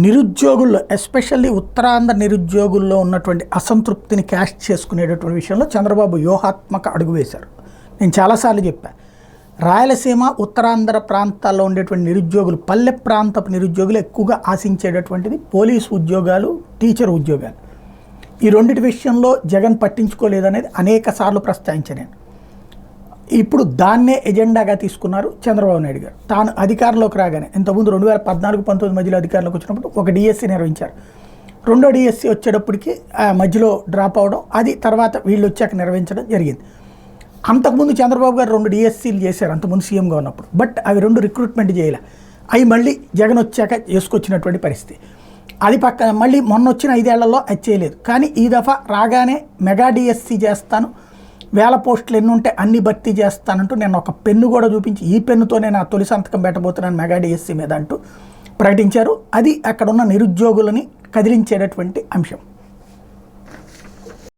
నిరుద్యోగుల్లో especially Uttarandhra నిరుద్యోగుల్లో ఉన్నటువంటి అసంతృప్తిని cash చేసుకునేటటువంటి విషయంలో చంద్రబాబు వ్యూహాత్మక అడుగు వేశారు. నేను చాలాసార్లు చెప్పాను, రాయలసీమ ఉత్తరాంధ్ర ప్రాంతాల్లో ఉండేటువంటి నిరుద్యోగులు, పల్లె ప్రాంతపు నిరుద్యోగులు ఎక్కువగా ఆశించేటటువంటిది పోలీసు ఉద్యోగాలు, టీచర్ ఉద్యోగాలు. ఈ రెండింటి విషయంలో జగన్ పట్టించుకోలేదనేది అనేక సార్లు ప్రస్తావించాను నేను. ఇప్పుడు దాన్నే ఎజెండాగా తీసుకున్నారు చంద్రబాబు నాయుడు గారు. తాను అధికారంలోకి రాగానే, ఇంతకుముందు 2014-19 మధ్యలో అధికారంలోకి వచ్చినప్పుడు ఒక డిఎస్సి నిర్వహించారు. రెండో డిఎస్సి వచ్చేటప్పటికి మధ్యలో డ్రాప్ అవడం, అది తర్వాత వీళ్ళు వచ్చాక నిర్వహించడం జరిగింది. అంతకుముందు చంద్రబాబు గారు 2 డిఎస్సీలు చేశారు అంతకుముందు సీఎంగా ఉన్నప్పుడు. బట్ అవి 2 రిక్రూట్మెంట్ చేయలే. అవి మళ్ళీ జగన్ వచ్చాక చేసుకొచ్చినటువంటి పరిస్థితి. అది పక్కన మళ్ళీ మొన్న వచ్చిన 5 ఏళ్లలో అది చేయలేదు. కానీ ఈ దఫా రాగానే మెగా డిఎస్సి చేస్తాను, 1000 పోస్టులు ఎన్ని ఉంటే అన్ని భర్తీ చేస్తానంటూ నేను ఒక పెన్ను కూడా చూపించి, ఈ పెన్నుతోనే నా తొలి సంతకం పెట్టబోతున్నాను మెగా డిఎస్సి మీద అంటూ ప్రకటించారు. అది అక్కడ ఉన్న నిరుద్యోగులని కదిలించేటటువంటి అంశం.